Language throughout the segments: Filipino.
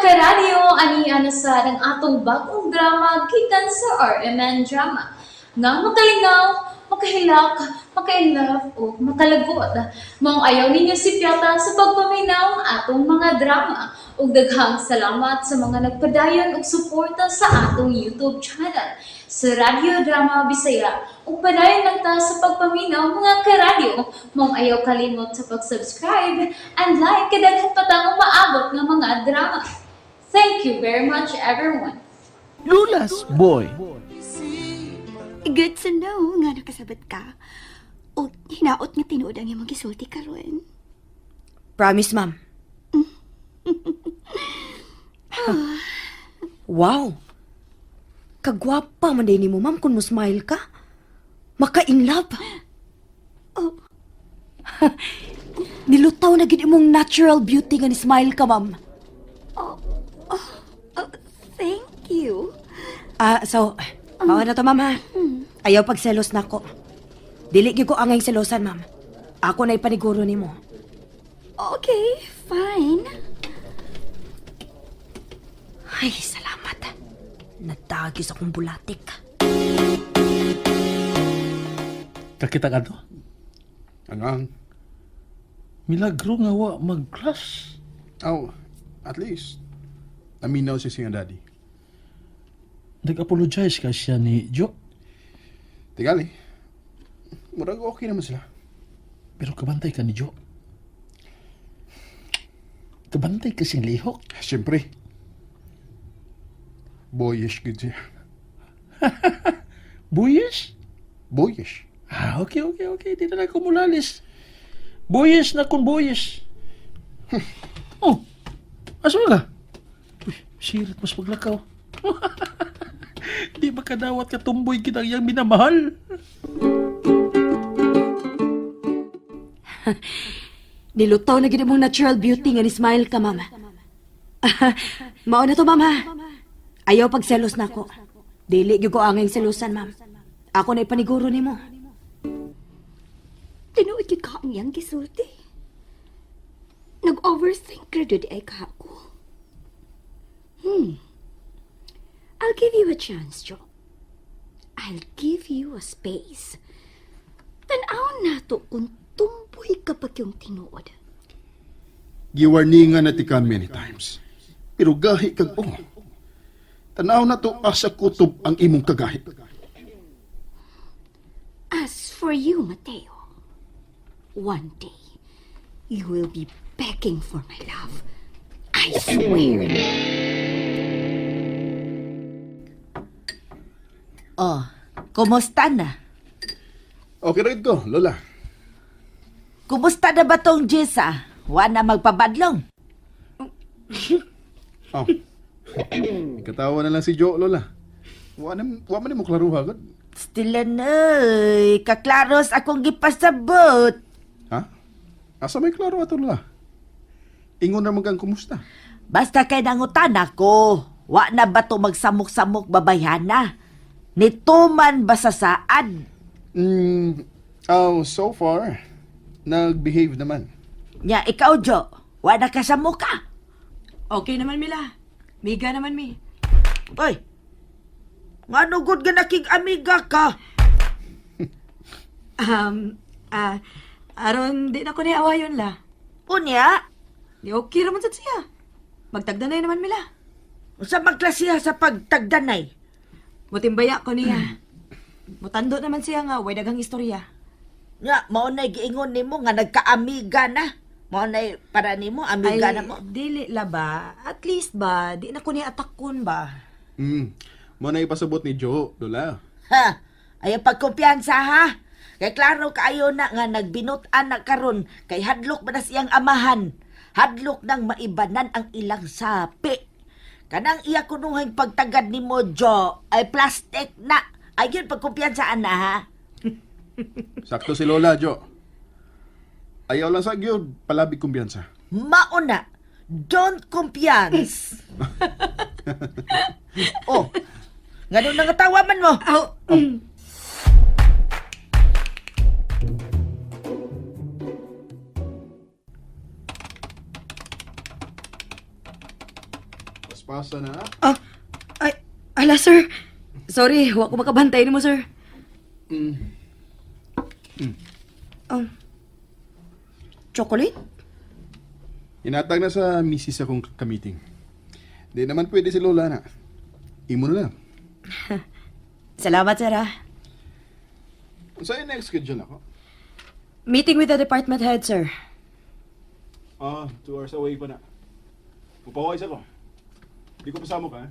karadyo, ani sa ng atong bagong drama gikan sa RMN Drama. Nga makalingaw, makahilak, makainlove, o makalagot. Maong ayaw ninyo si Piata sa pagpaminaw ang atong mga drama. Ug daghang salamat sa mga nagpadayon ug suporta sa atong YouTube channel sa Radyo Drama Bisaya. Ug padayon lang ta sa pagpaminaw mga karadyo. Maong ayaw kalimot sa pag-subscribe and like kadaghan pa tang maabot ng mga drama. Thank you very much everyone. Lula's Boy. Good to know nga nakasabat ka. O hinaot nga tinuod ang imong gisulti karon. Promise, ma'am. Wow! Kagwapa man din mo, ma'am, kung mo smile ka. Maka-inlove. Oh. Nilutaw na gid imong natural beauty nga ni smile ka, ma'am. Oh, thank you. Mawa na to, ma'am, ha? Ayaw pagselos na ko. Dili gyud ko angay selosan, ma'am. Ako na ipaniguro nimo. Okay, fine. Ay, salamat. Natagis akong bulatik. Kakita ka to? Angang. Milagro nga wa mag-class. Oh, at least. Aminaw siya siya daddy. Nag-apologize ka siya ni Jo. Tigali. Murag okay naman sila. Pero kabantay ka ni Jo. Kabantay kasing lihok. Siyempre. Boyish good siya. Buyes? Boyish. Okay. Di na ako mulalis. Buyes na kung buyes. Oh, asa ka? Uy, sirit mas maglakaw. Di makadawat ka tumboy kitang iyang minamahal. Nilutaw na gid imong natural beauty nga ni smile ka, ma'am. Mao na to, ma'am, ha? Ayaw pagselos na ko. Dili gyud ko angay selosan, ma'am. Ako na ipaniguro nimo. Tinuod yun ka ang iyang gisulti. Nag-overthink redod ay ka ako. I'll give you a chance, Jo. I'll give you a space. Tanaw na to kung tumboy ka pa yung tinuod. Giwarningan na tika many times. Pero gahi kag Tanaw na to asa kutob ang imong kagahi. As for you, Mateo, one day, you will be begging for my love. I swear. Oh, kumusta na? Okay rin ko, Lola. Kumusta na ba tong Jessa? Wa na magpabadlong? Oh. Ikatawa na lang si Jo, Lola. Wa man mo klaruha agad. Stilan ay, kaklaros akong gipasabot. Ha? Asa may klaro ato, Lola? Ingon naman kang kumusta? Basta kay nangutan ako, wa na ba to magsamok-samok babayana? Nituman ba sa saad? So far, nag-behave naman. Nya, ikaw, Jo, wa na kasamok ka. Okay naman, Mila. Miga naman, Mi. Oy, nga nugod nga nakig amiga ka. Aron, di na ko niawayon la. Unya, Di okay raman sa siya. Magtagdanay naman, Mila. sa magklasiya sa pagtagdanay. Mutimbaya ko niya. Mutando naman siya nga, way daghang istorya. Nya, maunay giingon nimo nga nagkaamiga na. Maunay para nimo, amiga na mo. dili la ba? At least ba, di na ko niya atakon ba? Mo na ipasabot ni Jo, Lola. Ha, ayaw pagkumpiyansa ha. Kay klaro kaayo na nga nagbinutan na karon kay hadlok ba na siyang amahan. Hadlok nang maibanan ang ilang sapi. Kanang iya kunuhang pagtagad ni Jo ay plastic na. Ayun pagkumpiyansaan na ha. Sakto si Lola, Jo. Ayaw lang sa gyud, palabig kumbiyansa. Mauna, don't kumpiyansa. Oh, nga nung nangatawa man mo. Paspasa na. Ah, ay, ala sir. Sorry, wa ko makabantay nimo sir. Chocolate? Inatag na sa misis akong kamiting. Di naman pwede si Lola na. Imo na lang. Salamat sir ah. Saan next schedule ako? Meeting with the department head sir. 2 hours away pa na. Pupawais ako. Di ko pasamo ka, eh.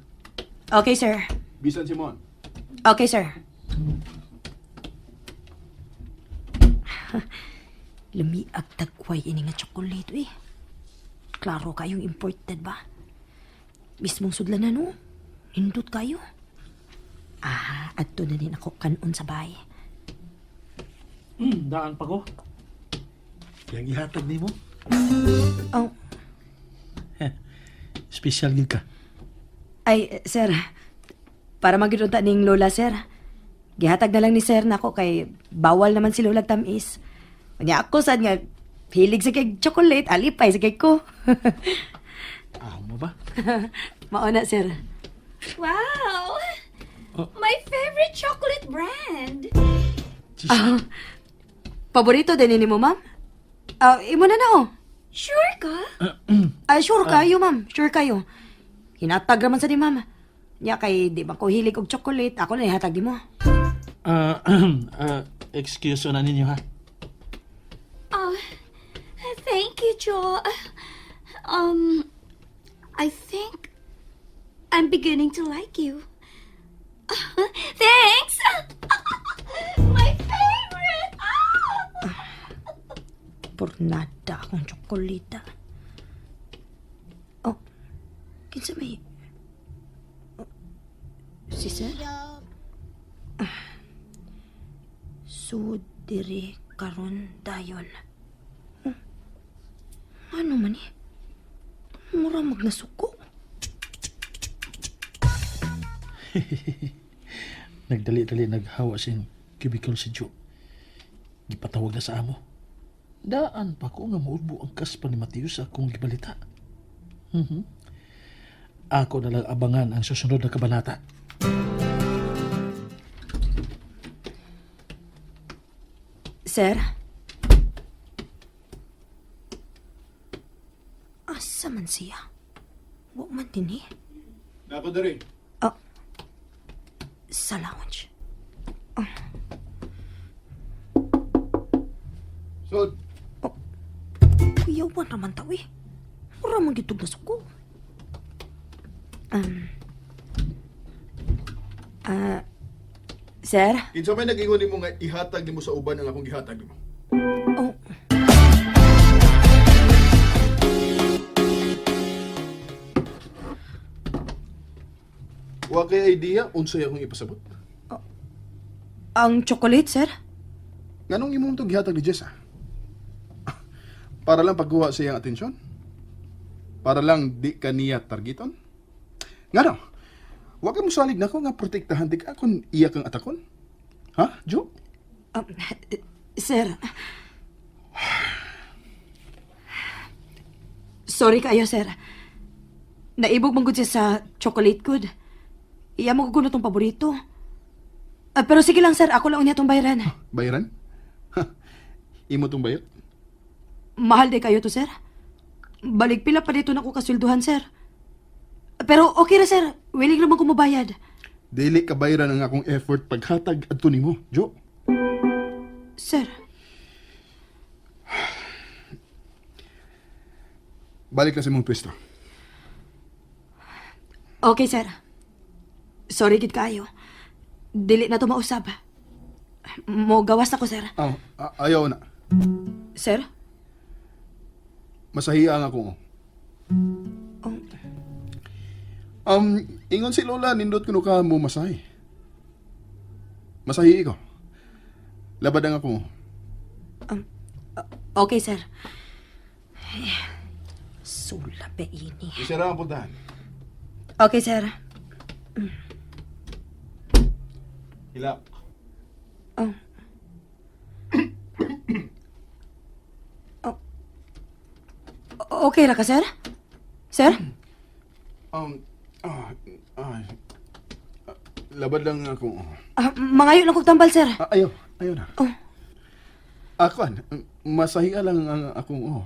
Okay sir. Bisan si Mon. Okay sir. Lumiag tagway ini nga chocolate eh. Klaro kayong imported ba? Mismong sudlan na no? Hindot kayo. Adto na din ako kanon sa bahay. Daan pa ko. Yang ihatag ni mo. Oh, Special gid ka. ay, sir. Para magidunta ning lola, sir. Gihatag na lang ni sir nako kay bawal naman si lola tamis. Kanya ako sad nga hilig sa kay chocolate, alipay sa kay ko. Mo ba? Mao na, sir. Wow! Oh. My favorite chocolate brand. Paborito din ni mo, ma'am? Imo na na, oh. Sure ka? Sure kayo, ma'am. Sure kayo. Hinatag naman sa ni ma'am. Nya kay di ba ko hilig og chocolate, ako na ihatag mo. Excuse na ninyo ha. Oh, thank you, Joe. I think I'm beginning to like you. Thanks! My favorite! Pornada akong chocolate. Oh, kinsa may... Oh, si sir? Sudiri karon dayon. Oh, ano man eh? Mura magnasuko. Nagdali-dali naghawa siyang cubicle si Joe. Gipatawag na sa amo. Daan pa ko nga maudbo ang kaspa ni Matius sa akong gibalita. Ako na lang abangan ang susunod na kabanata. Sir? Asa man siya? Wa man din eh. Nako diri. Sa lounge. So, Kuyawan naman tao eh. Mura man gitog na suko. Sir? kinsa may nag-ingon nimo nga ihatag nimo sa uban ang akong gihatag nimo? Oh, Wa kay idea unsay akong ipasabot. ang chocolate, sir? Nganong imong to gihatag ni Jessa? Para lang pagkuha sa iyang atensyon? Para lang di ka niya targeton? Ngano? Wa ka mo salig nako nga protektahan di ka kung iya kang atakon? Ha, Jo? Sir. Sorry kayo, sir. Naibog man gud siya sa chocolate good. Iya mo kuno tong paborito. Pero sige lang, sir. Ako lang unya tong bayaran. Bayaran? Imo tong bayad? Mahal di kayo to, sir. Balik pila pa dito na ko kasulduhan, sir. Pero okay ra, sir. Willing naman ko mabayad. Dili ka bayaran ang akong effort paghatag adto nimo, Jo. Sir. Balik na sa imong pwesto. Okay, sir. Sorry gid kayo. Dili na to mausab. Mo gawas na ko, sir. Ayaw na. Sir? Masahiya nga ako. Ingon si Lola, nindot kuno ka mo masahi. Masahi ko. Labad ang ako. Okay, sir. Sula pa ini. Isara ang puntahan. Okay, sir. Hilak. Okay ra ka, sir? Sir? Ah, ah, labad lang ako. Mangayo lang kong tambal, sir. Ayaw na. Oh. Akuan, masahiya lang ang akong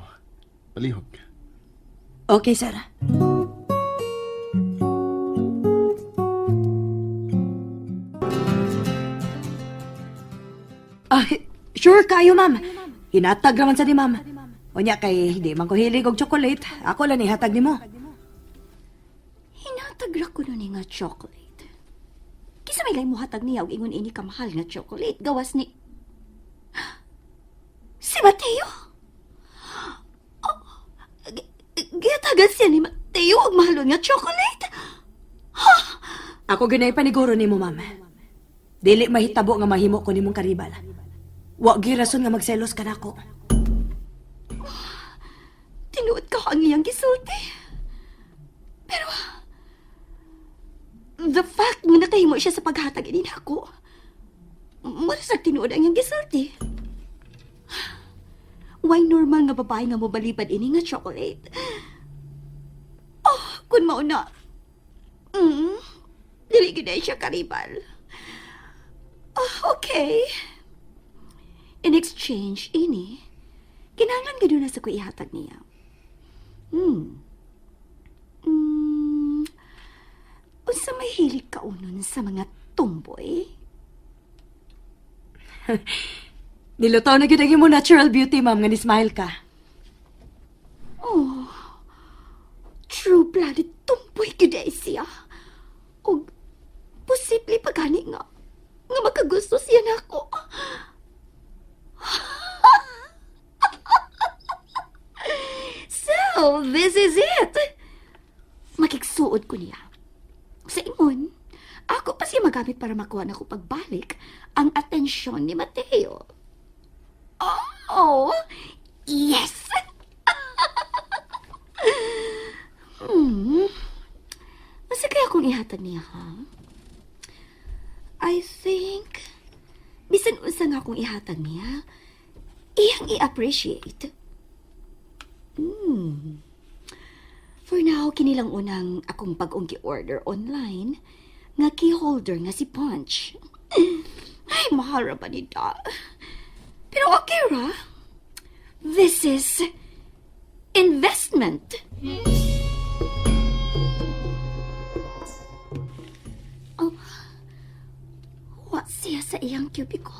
palihog. Okay, sir. Sure kayo, ma'am. Hinatag raman sa ni ma'am. O niya kay hindi man ko hilig og chocolate. Ako lang ihatag ni mo. Hinatagra ko nun nga chocolate. Kisa may lay mo hatag niya og ingon ini kamahal nga chocolate. Gawas ni... Si Mateo? Oh, giyatagan siya ni Mateo og mahalon nga chocolate? Ako ginay paniguro nimo, ma'am. Dili mahitabo nga mahimo ko nimong karibal. Wa gyud rason nga magselos ka nako. Tinuod ka ang iyang gisulti. Pero, the fact nga nakahimo siya sa paghatag ini nako, marasag tinuod ang iyang gisulti. Why normal nga babae nga mobalipad ini nga chocolate? Oh, kun mao na. Dili gid siya karibal. Oh, okay. In exchange, ini, kinahanglan gid na sa ko ihatag niya. Unsa may hilig ka unon sa mga tomboy? Nilutaw na gyud ang imong natural beauty, ma'am, nga ni-smile ka. Oh, true-blooded tomboy gid siya. O, posible pa gani nga makagusto siya nako. So, this is it. Makiksuod ko niya. Sa imon, ako pa siya magamit para makuha na ko pagbalik ang atensyon ni Mateo. Oh, yes! Masa kaya akong ihatag niya, ha? I think, bisan unsa nga akong ihatag niya, iyang i-appreciate. For now, kinilang unang akong pag-ong order online, nga key holder nga si Punch. Ay, mahal ra ba ni Da? Pero okay ra. This is investment. Oh, what siya sa iyang cubicle?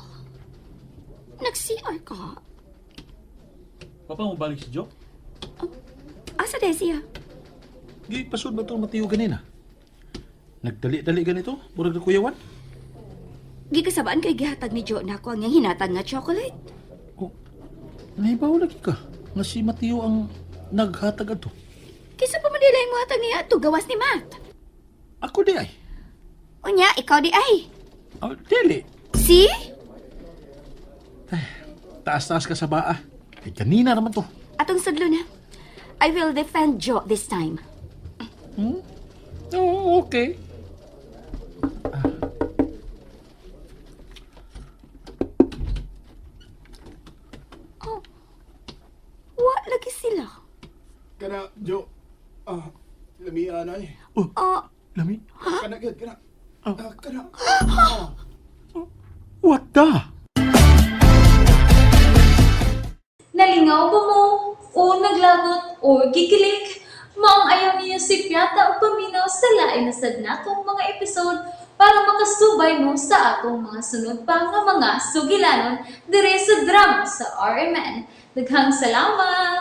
Nag-CR ka? Papa mo balik si Joe? Asa day siya? Di pasod ba itong matiyo ganina? Nagdali-dali ganito? Murag na kuyawan? Gikasabaan kay gihatag ni Joe na ako ang iyang hinatag nga chocolate. Oh, nahibaw lagi ka. Nga si Matiyo ang naghatag ato. Kisa pa man nila yung hatag niya ito, gawas ni Matt. Ako di ay. Unya, ikaw di ay. Oh, dili. See? Taas-taas ka sa baa. Ay, kanina naman to. Atong sadlo na. I will defend Joe this time. Oh, okay. Oh, wa lagi sila. Kana, Jo. Lamian ay. Oh, Lami, Kana, gid, kana. Kana. what the? Nalingaw ba mo? O naglagot? O gikilik? Maong ayaw niya si Piata o paminaw sa lain na sad natong mga episode para makasubay mo sa atong mga sunod pa nga mga sugilanon dire sa drama sa RMN. Daghang salamat!